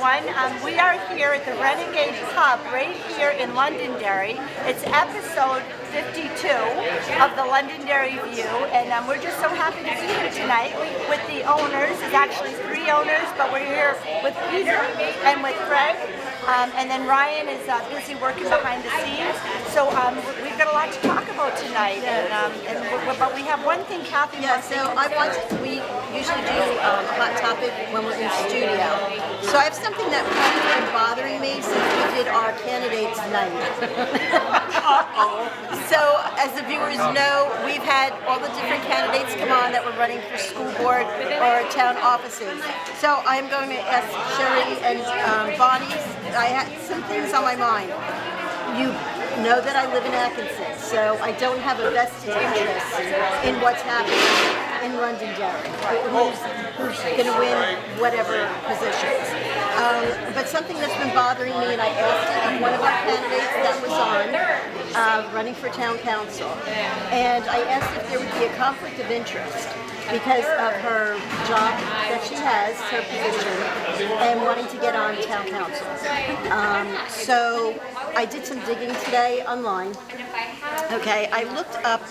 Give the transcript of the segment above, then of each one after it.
everyone. We are here at the Renegades Pub right here in Londonderry. It's episode 52 of the Londonderry View, and we're just so happy to be here tonight with the owners. There's actually 3 owners, but we're here with Peter and with Greg, and then Ryan is busy working behind the scenes. So we've got a lot to talk about tonight, but we have one thing, Kathy. We usually do a hot topic when we're in studio. So I have something that has been bothering me since we did our candidates night. So as the viewers know, we've had all the different candidates come on that were running for school board or town offices. So I'm going to ask Sherry and Bonnie. I had some things on my mind. You know that I live in Atkinson, so I don't have a vested interest in what's happening in Londonderry, who's going to win whatever positions. But something that's been bothering me, and I asked it of one of our candidates that was on, running for town council, and I asked if there would be a conflict of interest because of her job that she has, her position, and wanting to get on town council. So I did some digging today online. Okay, I looked up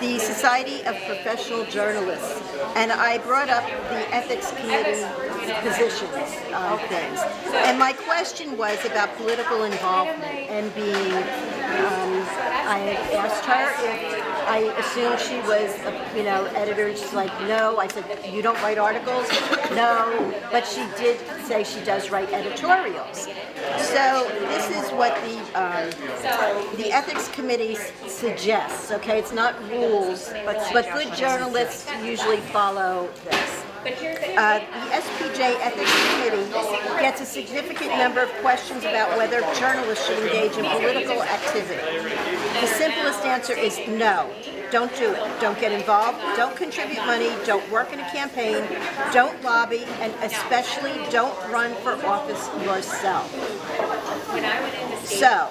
the Society of Professional Journalists, and I brought up the ethics committee positions things. And my question was about political involvement and being, I asked her if I assumed she was, editor. She's like, no. I said, you don't write articles? No. But she did say she does write editorials. So this is what the ethics committee suggests. Okay, it's not rules, but good journalists usually follow this. The SPJ Ethics Committee gets a significant number of questions about whether journalists should engage in political activity. The simplest answer is no. Don't do it. Don't get involved. Don't contribute money. Don't work in a campaign. Don't lobby. And especially don't run for office yourself. So,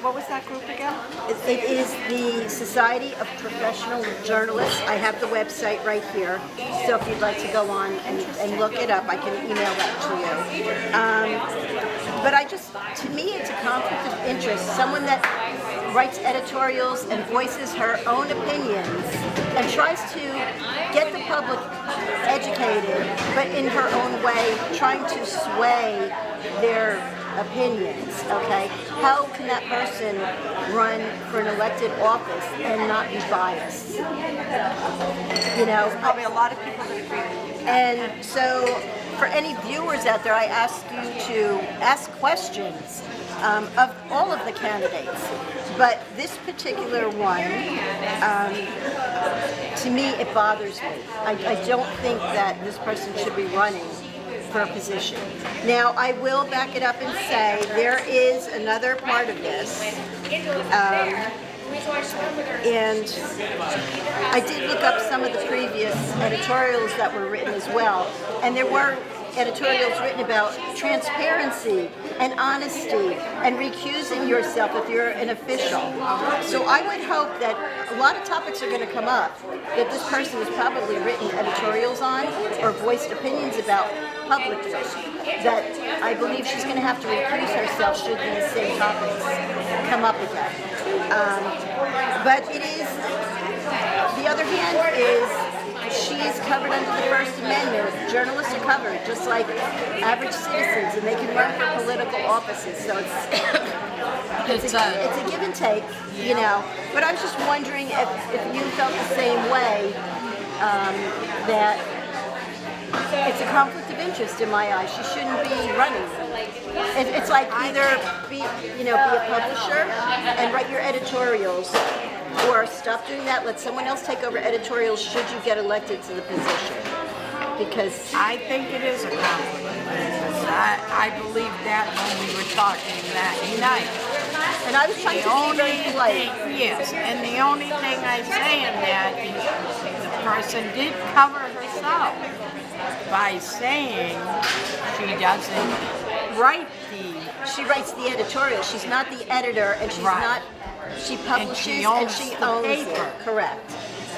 what was that group again? It is the Society of Professional Journalists. I have the website right here, so if you'd like to go on and look it up, I can email that to you. But to me, it's a conflict of interest. Someone that writes editorials and voices her own opinions and tries to get the public educated, but in her own way, trying to sway their opinions, okay? How can that person run for an elected office and not be biased? Probably a lot of people would agree with you. And so, for any viewers out there, I ask you to ask questions of all of the candidates. But this particular one, to me, it bothers me. I don't think that this person should be running for a position. Now, I will back it up and say there is another part of this, and I did look up some of the previous editorials that were written as well, and there were editorials written about transparency and honesty and recusing yourself if you're an official. So I would hope that a lot of topics are going to come up that this person has probably written editorials on or voiced opinions about publicly, that I believe she's going to have to recuse herself should these same topics come up again. But it is, the other hand is, she is covered under the First Amendment. Journalists are covered, just like average citizens, and they can run for political offices. So it's a give and take, But I was just wondering if you felt the same way, that it's a conflict of interest in my eyes. She shouldn't be running. It's like either be a publisher and write your editorials, or stop doing that, let someone else take over editorials should you get elected to the position. Because I think it is a conflict of interest. I believe that when we were talking that night. And I was trying to be very polite. Yes, and the only thing I say in that is the person did cover herself by saying she doesn't write She writes the editorial. She's not the editor, and she's not. She publishes and she owns the paper. it. Correct.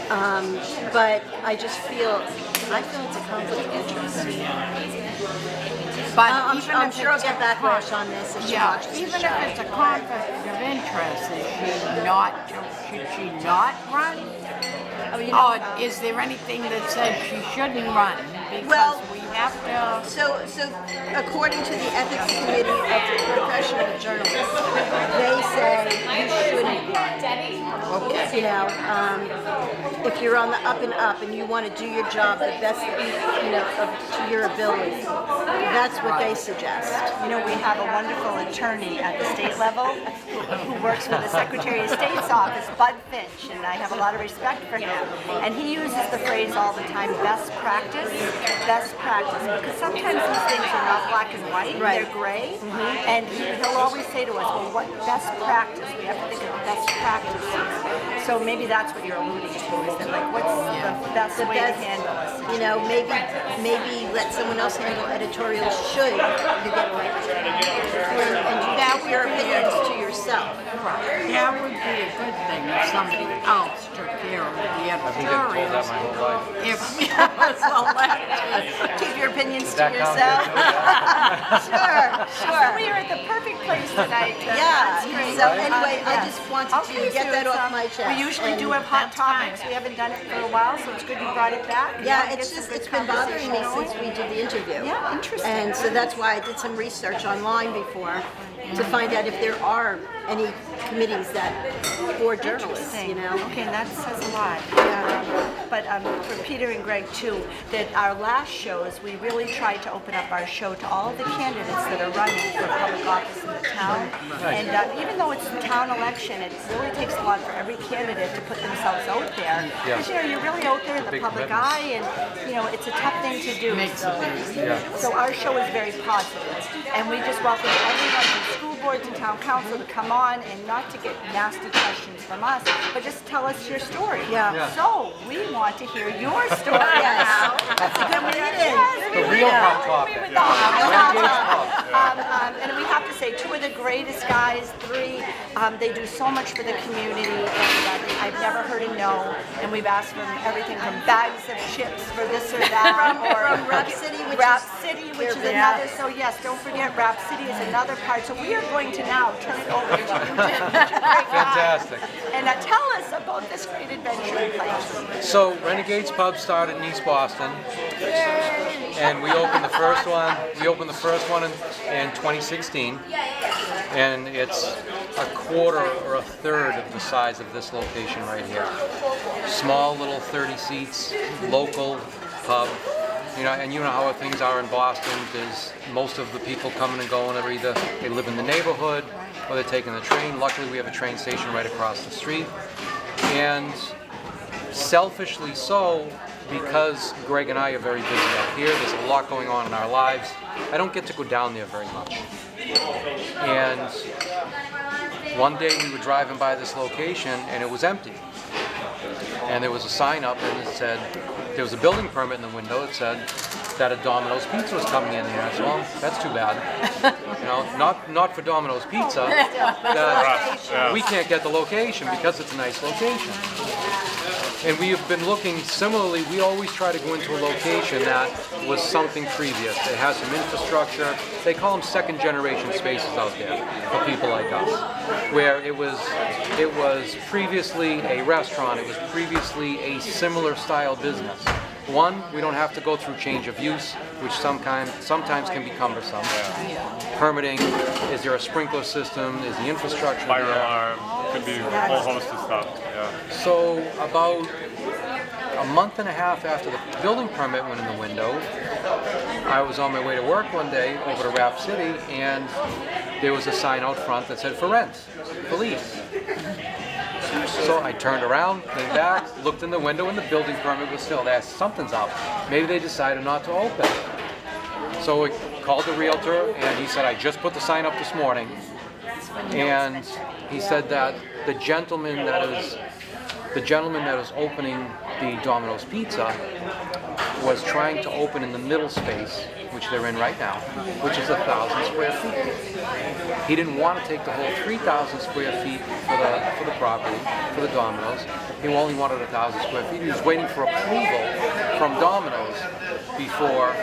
But I just feel I feel it's a conflict of interest. But I'm even if sure I'll it's get a backlash on this if she Yeah, watches the even show. if it's a conflict of interest, should she not run? Oh, you know, Or is there anything that says she shouldn't run? Because Well, we have to. So according to the ethics committee of the professional journalists, they say you shouldn't run. Okay. You know, if you're on the up and up and you want to do your job the best that to your ability, that's what they suggest. You know, we have a wonderful attorney at the state level who works for the Secretary of State's office, Bud Finch, and I have a lot of respect for him. And he uses the phrase all the time, best practice, because sometimes these things are not black and white, Right. they're gray. And he'll always say to us, well, what best practice? We have to think of best practice here. So maybe that's what you're alluding to, is that like, what's the best way to handle this? You know, maybe let someone else handle editorial should you get elected. And you keep your opinions to yourself. That would be a good thing if somebody else took care of the I've been getting told that editorials. my whole life. If we was elected. Keep your opinions to That counts, yourself. Sure. So we are at the perfect place tonight. Yeah. That's great. So anyway, I Yes. just wanted to get that off my chest. We usually do And have hot that's topics. fine. We haven't done it for a while, so it's good you brought it back. Yeah, Get it's some just good it's been bothering me conversation since going. we did the interview. Yeah, interesting. And so that's why I did some research online before to find out if there are any committees that for journalists. You know. Okay, and that says a lot. Yeah. But for Peter and Greg too, that our last shows, we really tried to open up our show to all the candidates that are running for public office in the town. And even though it's a town election, it really takes a lot for every candidate to put themselves out there. Because you're really out there in the big public commitment. eye, and it's a tough thing to do. Makes So, so our show is very positive, and we just welcome everyone from school boards and town council to come on and not to get nasty questions from us, but just tell us your story. Yeah. So we want to hear your story Yes. now. That's a good lead-in. The real hot topic. Renegades Pub. And we have to say, two of the greatest guys, three, they do so much for the community, and I've never heard a no. And we've asked them everything from bags of chips for this or that, From Rap City, which is another. So yes, don't forget, Rap City is another part. So we are going to now turn it over to you, Jim. Fantastic. And tell us about this great adventure place. So Renegades Pub started in East Boston, and we opened the first one. We opened the first one in 2016, and it's a quarter or a third of the size of this location right here. Small little 30 seats, local pub. You know how things are in Boston. There's most of the people coming and going are either they live in the neighborhood or they're taking the train. Luckily, we have a train station right across the street. And selfishly so, because Greg and I are very busy up here, there's a lot going on in our lives. I don't get to go down there very much. And one day we were driving by this location and it was empty. And there was a sign up and it said, there was a building permit in the window. It said that a Domino's Pizza was coming in here. I said, well, that's too bad. Not for Domino's Pizza. We can't get the location because it's a nice location. And we have been looking similarly. We always try to go into a location that was something previous. It has some infrastructure. They call them second generation spaces out there for people like us, where it was previously a restaurant. It was previously a similar style business. One, we don't have to go through change of use, which sometimes can be cumbersome. Permitting, is there a sprinkler system, is the infrastructure Fire there? alarm, could be a whole host of stuff. Yeah. So about a month and a half after the building permit went in the window, I was on my way to work one day over to Rap City, and there was a sign out front that said for rent, for lease. So I turned around, came back, looked in the window, and the building permit was still there. Something's up. Maybe they decided not to open. So I called the realtor, and he said, I just put the sign up this morning. And he said that the gentleman that is opening the Domino's Pizza was trying to open in the middle space which they're in right now, which is 1,000 square feet. He didn't want to take the whole 3,000 square feet for the property, for the Domino's. He only wanted 1,000 square feet. He was waiting for approval from Domino's before,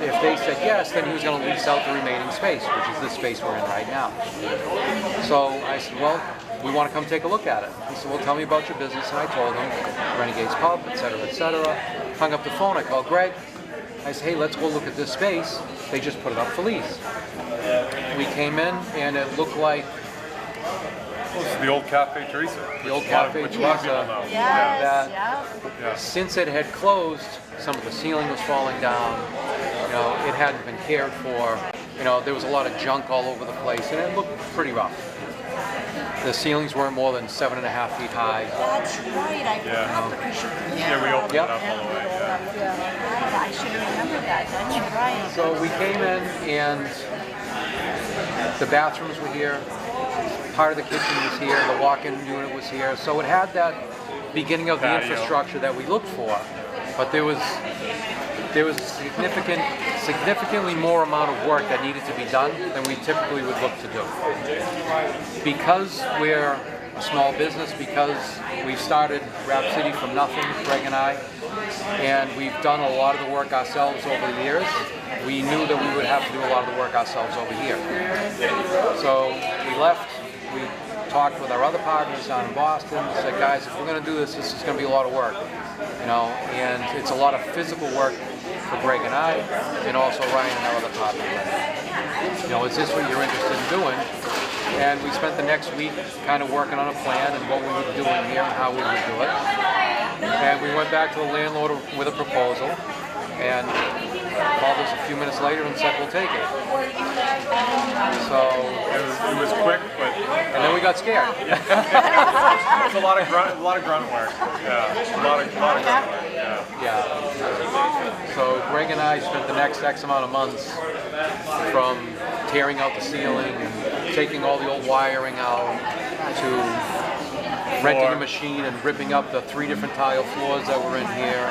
if they said yes, then he was going to lease out the remaining space, which is this space we're in right now. So I said, well, we want to come take a look at it. He said, well, tell me about your business. And I told him, Renegades Pub, et cetera, et cetera. Hung up the phone, I called Greg. I said, hey, let's go look at this space. They just put it up for lease. We came in and it looked like This is the old Cafe Teresa. the old Cafe Which a lot of people Teresa. know. Yes, That Yeah. since it had closed, some of the ceiling was falling down. You know, it hadn't been cared for. You know, there was a lot of junk all over the place, and it looked pretty rough. The ceilings weren't more than 7.5 feet high. that's right. I Yeah. forgot because you couldn't. Yeah, we opened Yep. it up all the way. Yeah. I should have remembered that. That's right. So we came in, and the bathrooms were here. Part of the kitchen was here. The walk-in unit was here. So it had that beginning of the Patio. infrastructure that we looked for, but there was significantly more amount of work that needed to be done than we typically would look to do. Because we're a small business, because we started Rap City from nothing, Greg and I, and we've done a lot of the work ourselves over the years, we knew that we would have to do a lot of the work ourselves over here. So we left, we talked with our other partners down in Boston, said, guys, if we're going to do this, this is going to be a lot of work, you know, and it's a lot of physical work for Greg and I, and also Ryan and our other partner. You know, is this what you're interested in doing? And we spent the next week kind of working on a plan and what we would do in here and how we would do it. And we went back to the landlord with a proposal, and called us a few minutes later and said, we'll take it. So, It was quick, but and then we got scared. it was a lot of grunt work. Yeah, a lot of grunt work. Yeah. Yeah. So Greg and I spent the next X amount of months from tearing out the ceiling and taking all the old wiring out to renting a machine and ripping up the 3 different tile floors that were in here.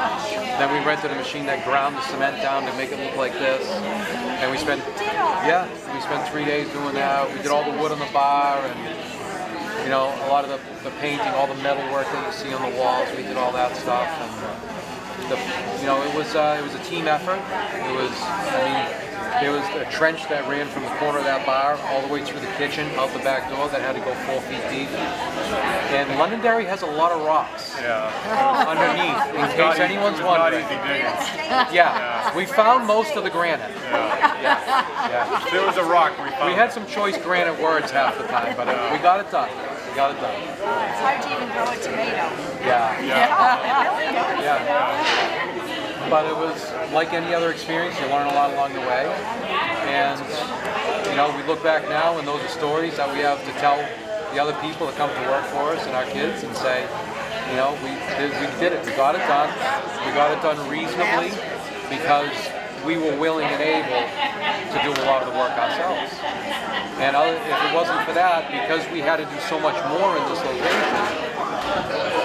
Then we rented a machine that ground the cement down to make it look like this. And we spent 3 days doing that. We did all the wood on the bar and, you know, a lot of the painting, all the metal work that you see on the walls. We did all that stuff. And you know, it was a team effort. It was, I mean, there was a trench that ran from the corner of that bar all the way through the kitchen, out the back door, that had to go 4 feet deep. And Londonderry has a lot of rocks underneath, in case anyone's wondering. Yeah, we found most of the granite. Yeah. There was a rock we found. We had some choice granite words half the time, but we got it done. We got it done. It's hard to even grow a tomato. Yeah. Yeah. Yeah. But it was like any other experience. You learn a lot along the way, and you know, we look back now, and those are stories that we have to tell the other people that come to work for us and our kids, and say, you know, we did it. We got it done. We got it done reasonably because we were willing and able to do a lot of the work ourselves. And if it wasn't for that, because we had to do so much more in this location,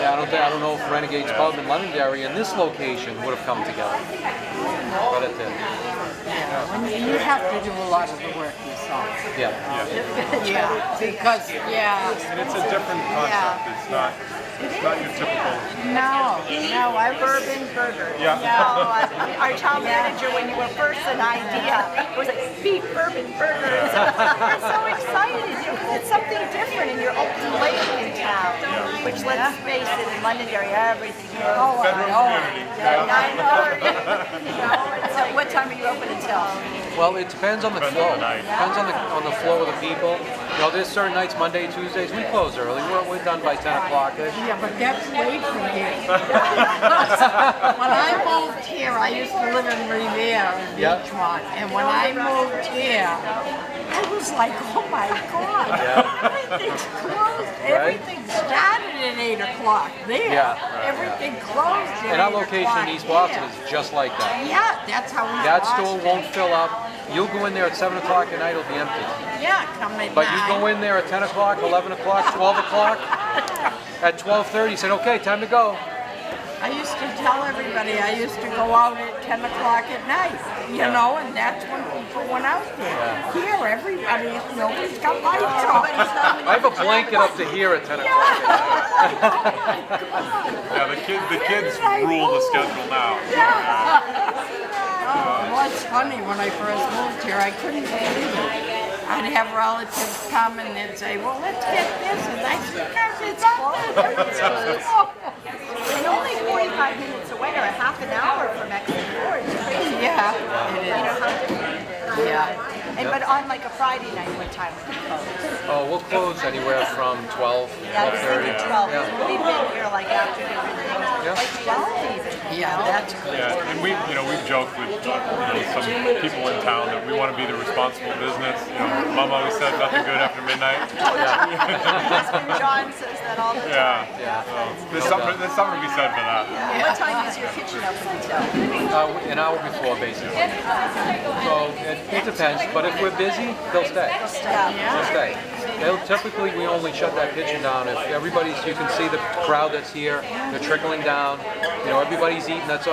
I don't know if Renegades Pub in Londonderry in this location would have come together, but it did. You have to do a lot of the work yourself. Yeah. Yeah, because, And it's a different concept. It's not your typical. no, I Bourbon burgers. Yeah. No, our town manager, when you were first an idea, it was like beef bourbon burgers. We're so excited because it's something different, and you're open late in town. Which, let's face it, in Londonderry, everything goes. Bedroom community. So what time are you open until? Well, it depends on the Depends flow. on the night. Depends on the flow of the people. You know, there's certain nights, Monday, Tuesdays, we close early. We're done by 10 o'clock-ish. Yeah, but that's late for me. When I moved here, I used to live in Revere in Yeah. Beachmont, and when I moved here, I was like, oh my God, everything's closed. Everything started at 8 o'clock there. Yeah. Everything closed at 8 And our location o'clock in East Boston here. is just like that. Yeah, that's how we That lost store it. won't fill up. You'll go in there at 7 o'clock at night, it'll be empty. Yeah, come at But you 9. go in there at 10 o'clock, 11 o'clock, 12 o'clock. At 12:30, you said, okay, time to go. I used to tell everybody I used to go out at 10 o'clock at night, you know, and that's when people went out there. Here, everybody, nobody's got lights on. I have a blanket up to here at 10 o'clock. Yeah, the kids rule the schedule now. Well, it's funny, when I first moved here, I couldn't believe it. I'd have relatives come and they'd say, well, let's get this, and I said, gosh, it's closed. And only 45 minutes away or a half an hour from Exeter. It's crazy. Yeah, it You know is. how different it is. Yeah. And, but on like a Friday night, what time would you close? Oh, we'll close anywhere from 12, Yeah, I was 12:30. thinking 12. Yeah. We've been here like after different things, Yeah. like 12 even. Yeah, that's good. Yeah, and we've joked with some people in town that we want to be the responsible business. Mom always said nothing good after midnight. Husband John says that all the time. Yeah. There's something to be said for that. What time is your kitchen open until? An hour before, basically. So it depends, but if we're busy, they'll stay. They'll stay. Typically, we only shut that kitchen down if you can see the crowd that's here, they're trickling down, everybody's eating that's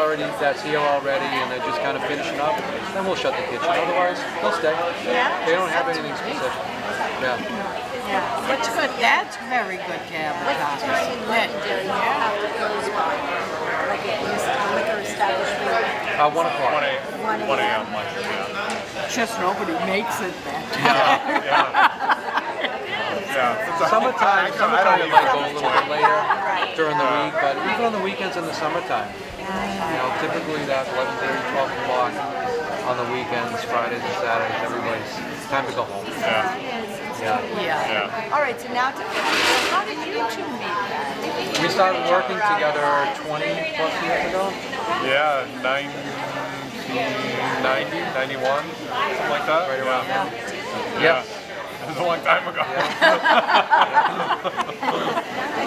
here already, and they're just kind of finishing up, then we'll shut the kitchen. Otherwise, they'll stay. They don't have anything specific. Yeah. That's good. That's very good to advertise. Do you have to close by? Like a liquor establishment? 1 o'clock. 1 a.m. Yeah. Just nobody makes it that time. Summertime it might go a little bit later during the week, but even on the weekends in the summertime, typically that 11:30, 12 o'clock on the weekends, Fridays and Saturdays, everybody's it's time to go home. Yeah. All right, so now how did you two meet? We started working together 20 plus years ago. Yeah, 1990, 91, something like that. Right around there. Yeah. It was a long time ago. I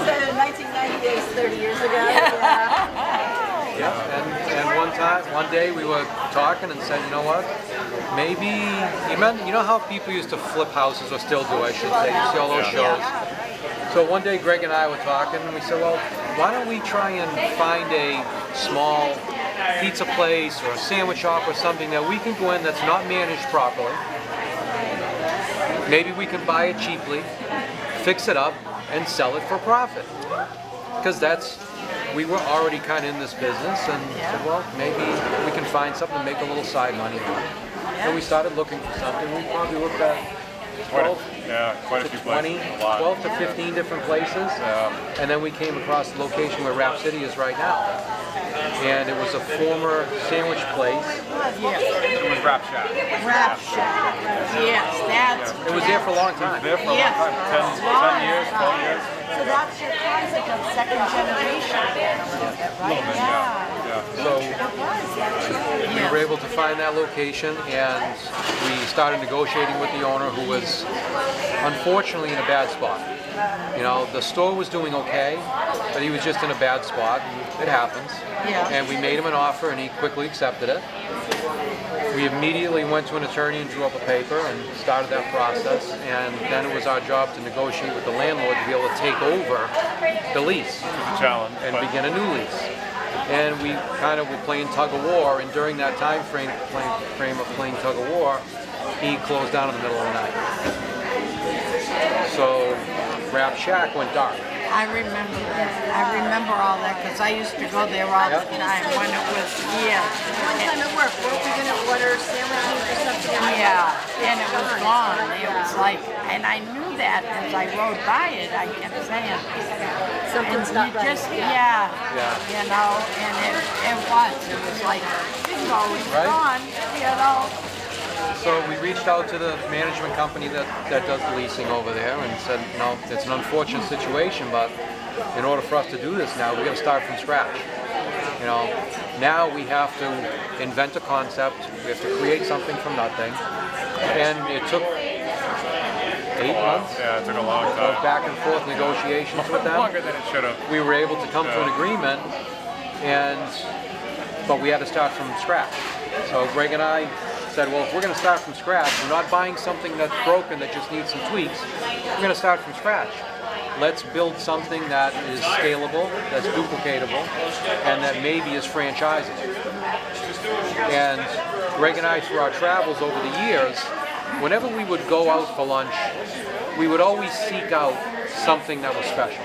said in 1998, 30 years ago. Yeah, and one day we were talking and said, you know what? Maybe you know how people used to flip houses, or still do, I should say. You see all those shows. So one day Greg and I were talking, and we said, well, why don't we try and find a small pizza place or a sandwich shop or something that we can go in that's not managed properly. Maybe we can buy it cheaply, fix it up, and sell it for profit. Because we were already kind of in this business, and said, well, maybe we can find something to make a little side money on. So we started looking for something. We probably looked at 12 quite a to few 20, places. A lot. 12 to 15 different places. And then we came across the location where Rap City is right now. And it was a former sandwich place. It was Rap Shack. Rap Shack. Yes, that's. It was there for a long time. There for a long time. 10 years, 12 years. So that's your concept of second generation, right? So we were able to find that location, and we started negotiating with the owner, who was unfortunately in a bad spot. The store was doing okay, but he was just in a bad spot. It happens. And we made him an offer, and he quickly accepted it. We immediately went to an attorney and drew up a paper and started that process, and then it was our job to negotiate with the landlord to be able to take over the lease Challenge. and begin a new lease. And we kind of were playing tug of war, and during that time frame of playing tug of war, he closed down in the middle of the night. So Rap Shack went dark. I remember that. I remember all that because I used to go there all the time when it was, One time at work, weren't we going to order sandwiches or something? and it was gone. It was like, and I knew that as I rode by it, I kept saying, Something's not right. and it was like, bingo, it's gone, So we reached out to the management company that does the leasing over there and said, it's an unfortunate situation, but in order for us to do this now, we got to start from scratch. Now we have to invent a concept, we have to create something from nothing, and it took 8 months. Yeah, it took a long time. Of back and forth negotiations with them. Longer than it should have. We were able to come to an agreement, but we had to start from scratch. So Greg and I said, well, if we're going to start from scratch, we're not buying something that's broken that just needs some tweaks. We're going to start from scratch. let's build something that is scalable, that's duplicatable, and that maybe is franchising. And Greg and I, through our travels over the years, whenever we would go out for lunch, we would always seek out something that was special.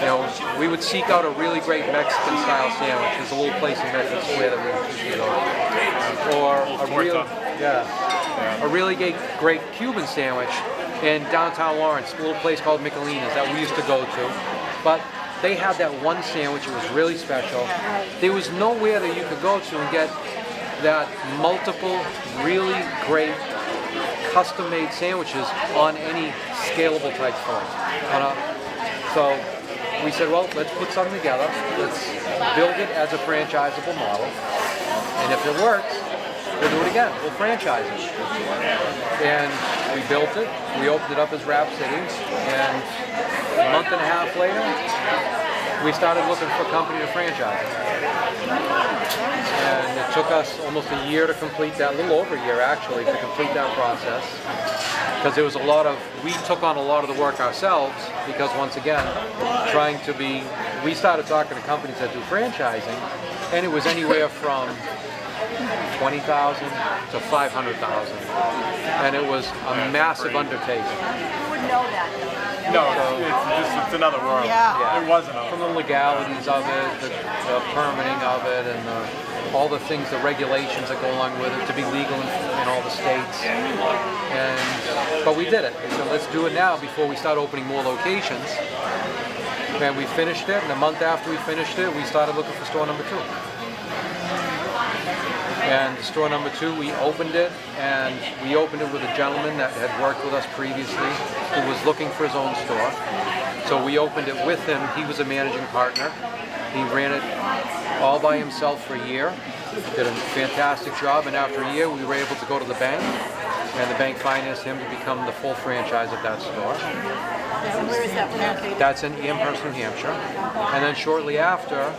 You know, we would seek out a really great Mexican-style sandwich. There's a little place in Medford Square that we used to go to. Or a really great Cuban sandwich in downtown Lawrence, a little place called Michelina's that we used to go to. But they had that one sandwich, it was really special. There was nowhere that you could go to and get that multiple, really great, custom-made sandwiches on any scalable type store. So we said, well, let's put something together. Let's build it as a franchisable model. And if it works, we'll do it again. We'll franchise it. And we built it. We opened it up as Rap City. And a month and a half later, we started looking for a company to franchise it. And it took us almost a year to complete that, a little over a year actually, to complete that process. Because there was we took on a lot of the work ourselves, because once again, we started talking to companies that do franchising, and it was anywhere from 20,000 to 500,000. And it was a massive undertaking. You wouldn't know that. No, it's another world. Yeah. It was another. From the legalities of it, the permitting of it, and all the things, the regulations that go along with it to be legal in all the states. But we did it. So let's do it now before we start opening more locations. And we finished it, and a month after we finished it, we started looking for store number 2. And store number 2, we opened it, and we opened it with a gentleman that had worked with us previously, who was looking for his own store. So we opened it with him. He was a managing partner. He ran it all by himself for a year. Did a fantastic job, and after a year, we were able to go to the bank, and the bank financed him to become the full franchise of that store. And where is that one located? That's in Amherst, New Hampshire. And then shortly after,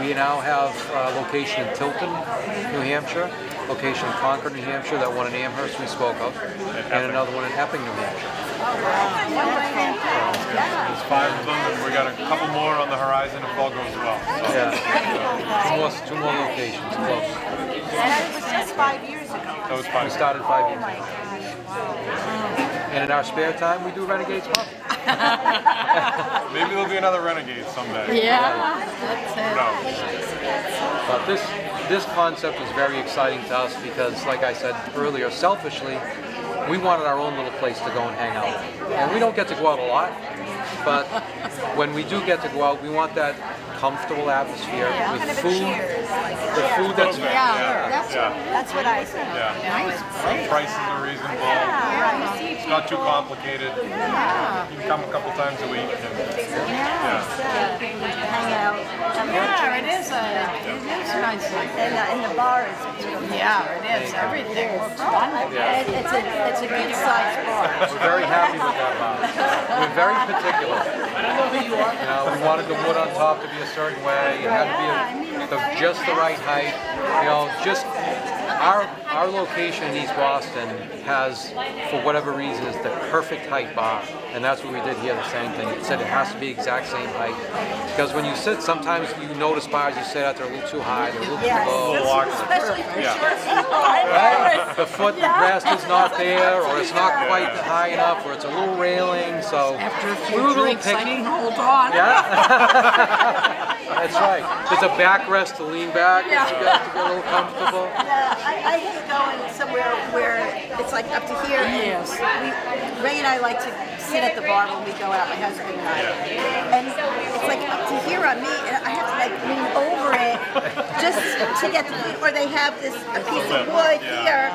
we now have a location in Tilton, New Hampshire, location in Concord, New Hampshire, that one in Amherst we spoke of, and another one in Epping, New Hampshire. There's 5 of them, and we got a couple more on the horizon if all goes well. So. Yeah, two more locations, close. And it was just 5 years ago. That was We 5. started 5 years ago. And in our spare time, we do Renegades Pub. Maybe there'll be another Renegades someday. Yeah, that's Who it. knows? But this concept was very exciting to us because, like I said earlier, selfishly, we wanted our own little place to go and hang out. And we don't get to go out a lot, but when we do get to go out, we want that comfortable atmosphere with Kind of a food. cheers. The food that's That's what I said. Nice place. Prices are reasonable. It's not too complicated. You can come a couple times a week. And, Hang out. Yeah, it is nice. And the bar is beautiful. Yeah, it is. Everything looks wonderful. It's a good sized bar. We're very happy with that bar. We're very particular. You know, we wanted the wood on top to be a certain way. It had to be just the right height. You know, just our location in East Boston has, for whatever reason, is the perfect height bar, and that's what we did here. The same thing. It said it has to be exact same height because when you sit, sometimes you notice bars you sit at they're a little too high, they're a little too low. Especially for Yeah. short people. Right? The foot rest is not there, or it's not quite high enough, or it's a little railing. So After a we few were a little drinks, I picky. can hold on. Yeah, that's right. There's a backrest to lean back. You got to get a little comfortable. I hate going somewhere where it's like up to here. Yes. Ray and I like to sit at the bar when we go out, my husband and I. And it's like up to here on me, and I have to like lean over it just to get the food. Or they have a piece of wood here,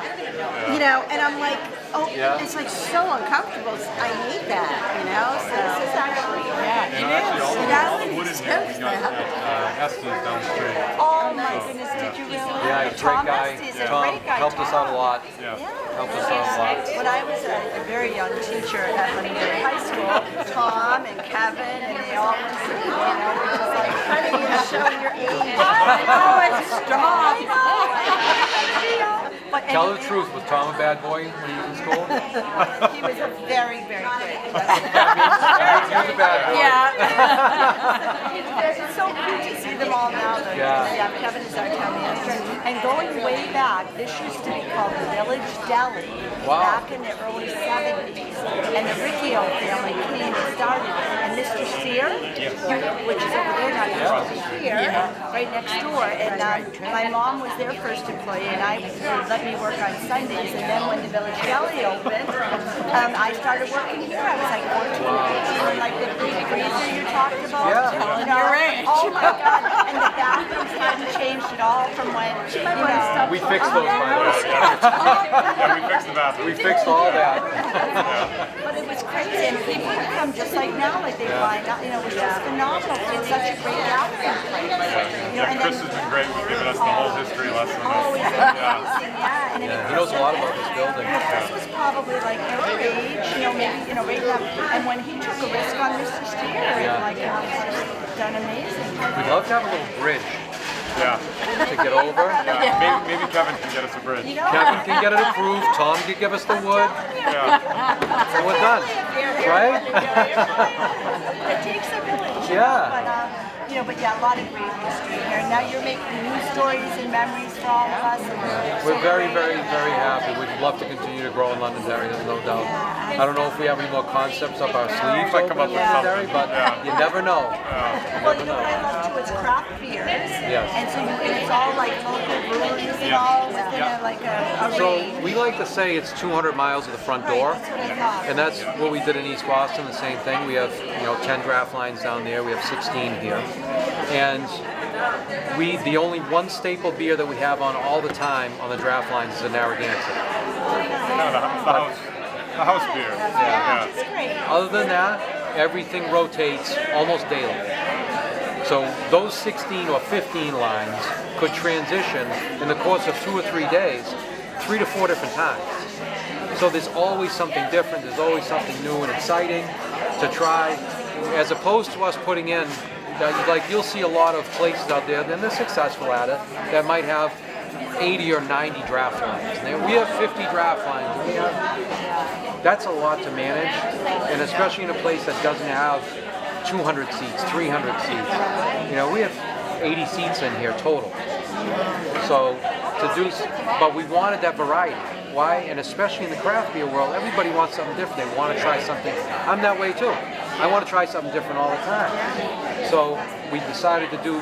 you know, and I'm like, oh, it's like so uncomfortable. I hate that, you know. So this is actually, Yeah, it is. All the wood in here, we got Estes down the street. Oh my goodness, did you really? Yeah, he's a great Tom guy. Estes, a Tom great guy. helped us out a lot. Yeah. Helped us out a lot. When I was a very young teacher at Londonderry High School, Tom and Kevin and they all went to, you know, which is like, honey, you're showing your age. I know, stop. But Tell the truth, was Tom a bad boy when he was in school? he was a very, very great. You're the bad boy. It's so cute to see them all now. Yeah. Kevin is our town manager. And going way back, this used to be called the Village Deli Wow. back in the early 70s. And the Riccio family came and started it. And Mr. Steer, which is over there now, used to be here, right next door. And my mom was their first employee, and I let me work on Sundays. And then when the Village Deli opened, I started working here. I was like 14, 15, like the big freezer you talked about. Yeah. You know, Your age. oh my God! And the bathrooms hadn't changed at all from when you know. We fixed those, by the way. Yeah, we fixed the bathroom. We fixed all that. But it was crazy, and people would come just like now, like they find out. You know, it was just phenomenal. It's such a great gathering place. You know, Yeah, and Chris then has been great with giving us the whole history lesson. always amazing, yeah. And Yeah, he knows a lot about this building. Chris was probably like your age, you know, maybe, you know, right now. And when he took a risk on Mr. Steer, like, you know, he's just done amazing. We'd love to have a little bridge Yeah. to get over. Yeah. Maybe Kevin can get us a bridge. You know, Kevin can get it approved. Tom can give us the wood. Yeah. So we're done. Right? It takes a village. Yeah. But, you know, but yeah, a lot of great history here. Now you're making new stories and memories for all of us. And We're very, very, very happy. We'd love to continue to grow in Londonderry, there's no doubt. I don't know if we have any more concepts up our sleeves Might over come up in with Londonderry, something. but you never know. Well, you know what I love too is craft beers. Yes. And so it's all like local breweries and all within like a So range. we like to say it's 200 miles of the front door. That's what I thought. And that's what we did in East Boston, the same thing. We have, 10 draft lines down there. We have 16 here. And the only one staple beer that we have on all the time on the draft lines is a Narragansett. No, the house beer. Yeah, which is great. Other than that, everything rotates almost daily. So those 16 or 15 lines could transition in the course of 2 or 3 days, 3 to 4 different times. So there's always something different, there's always something new and exciting to try, as opposed to us putting in, like you'll see a lot of places out there, and they're successful at it, that might have 80 or 90 draft lines. And we have 50 draft lines. And we have, that's a lot to manage, and especially in a place that doesn't have 200 seats, 300 seats. We have 80 seats in here total. So but we wanted that variety. Why? And especially in the craft beer world, everybody wants something different. They want to try something. I'm that way too. I want to try something different all the time. So we decided to do,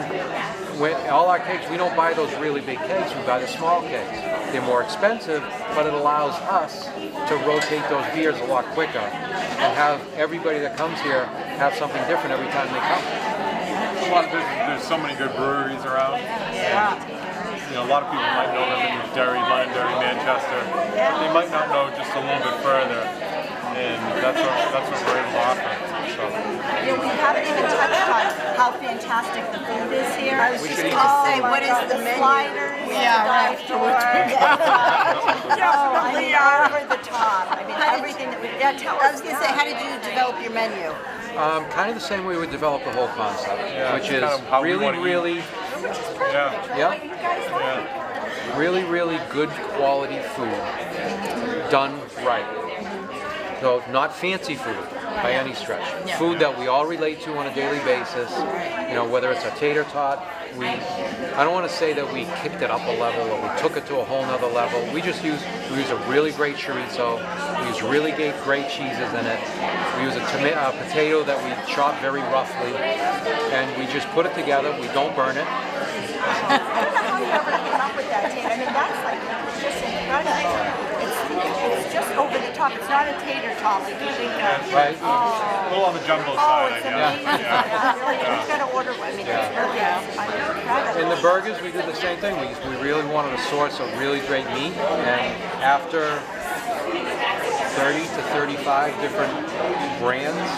all our cakes, we don't buy those really big cakes, we buy the small cakes. They're more expensive, but it allows us to rotate those beers a lot quicker and have everybody that comes here have something different every time they come. There's so many good breweries around. A lot of people might know them in Derry, Londonderry, Manchester. But they might not know just a little bit further, and that's what we're able to offer. So. We haven't even touched on how fantastic the food is here. I was just going to say, what is the menu? Sliders, Yeah, definitely over the top. I mean, everything that we tell I was going to say, how did you develop your menu? Kind of the same way we developed the whole concept, which is kind of how we really, wanna eat. really, which is perfect. Yeah. What you guys like. really, really good quality food done right. So not fancy food by any stretch. Food that we all relate to on a daily basis. Whether it's a tater tot, I don't want to say that we kicked it up a level or we took it to a whole nother level. We use a really great chorizo. We use really great cheeses in it. We use a potato that we chop very roughly, and we just put it together. We don't burn it. I don't know how you ever came up with that, Tate. I mean, that's like just incredible. It's just over the top. It's not a tater tot like you think of. Right. A little on the jumbo Oh, side, it's I amazing. guess. Yeah. You've got to order one. I mean, it's really incredible. In the burgers, we did the same thing. We really wanted to source a really great meat, and after 30 to 35 different brands,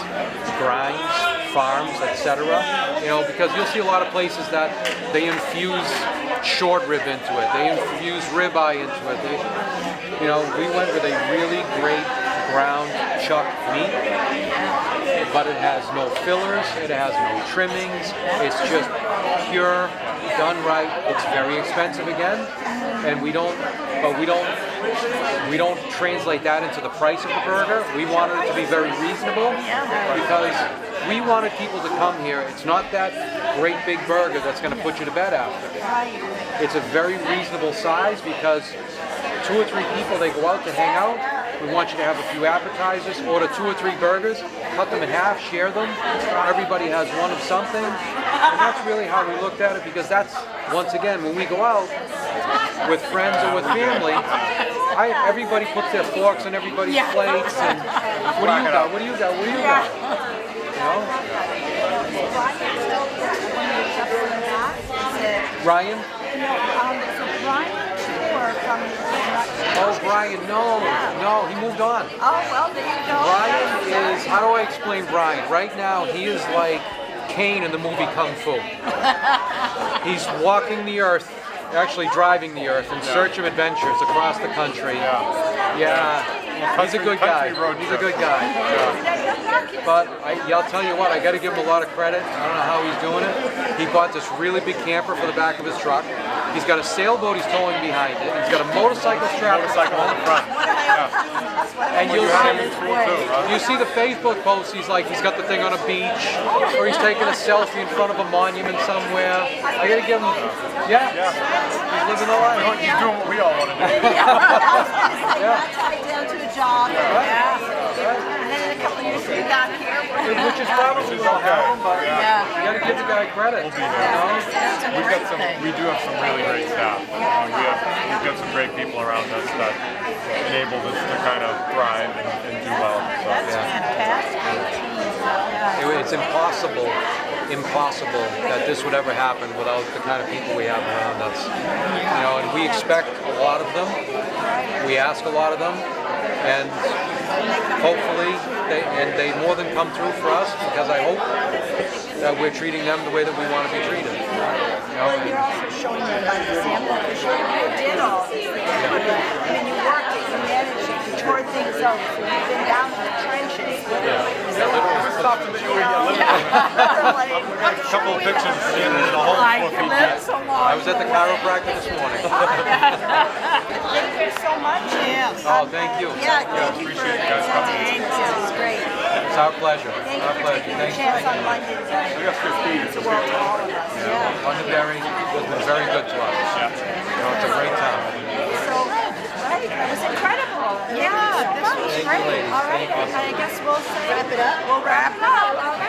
grinds, farms, etc. Because you'll see a lot of places that they infuse short rib into it. They infuse ribeye into it. We went with a really great ground chuck meat, but it has no fillers, it has no trimmings, it's just pure, done right. It's very expensive again, and we don't we don't translate that into the price of the burger. We wanted it to be very reasonable because we wanted people to come here. It's not that great big burger that's going to put you to bed after. It's a very reasonable size because 2 or 3 people, they go out to hang out. We want you to have a few appetizers, order 2 or 3 burgers, cut them in half, share them. Everybody has one of something. And that's really how we looked at it because that's, once again, when we go out with friends or with family, everybody puts their forks on everybody's plates and what do you got? What do you got? What do you got? You know? Ryan? Oh, Brian, no, he moved on. Oh, well, there you go. Brian is, how do I explain Brian? Right now, he is like Kane in the movie Kung Fu. He's walking the earth, actually driving the earth in search of adventures across the country. Yeah. He's a good guy. He's a good guy. But I'll tell you what, I got to give him a lot of credit. I don't know how he's doing it. He bought this really big camper for the back of his truck. He's got a sailboat he's towing behind it. He's got a motorcycle strap on the front. And you see the Facebook posts, he's got the thing on a beach, or he's taking a selfie in front of a monument somewhere. I gotta give him, he's living the life. He's doing what we all want to do. Tied down to a job. And then in a couple of years we got here. Which is probably okay, but you gotta give the guy credit. We'll be there. We do have some really great staff. We've got some great people around us that enable us to kind of thrive and do well. So, It's impossible that this would ever happen without the kind of people we have around us. You know, and we expect a lot of them. We ask a lot of them, and hopefully they more than come through for us because I hope that we're treating them the way that we want to be treated. You know, You're also showing them by example because you did all these things. I mean, you worked it, you managed it, you tore things up, you've been down in the trenches. we stopped in the area. A couple of pictures in the whole 4 feet deep. I was at the chiropractor this morning. Thank you so much. Oh, thank you. Appreciate you guys coming. This is great. It's our pleasure. Thank Our you for pleasure. taking a Thank chance you. on Londonderry. We got 15. It's a World to all of us. Londonderry has been very good to us. You know, it's a great town. So, right, that was incredible. Yeah, this was Thank you, great. ladies. All right, Thank you. I guess we'll say Wrap it up. We'll wrap it up.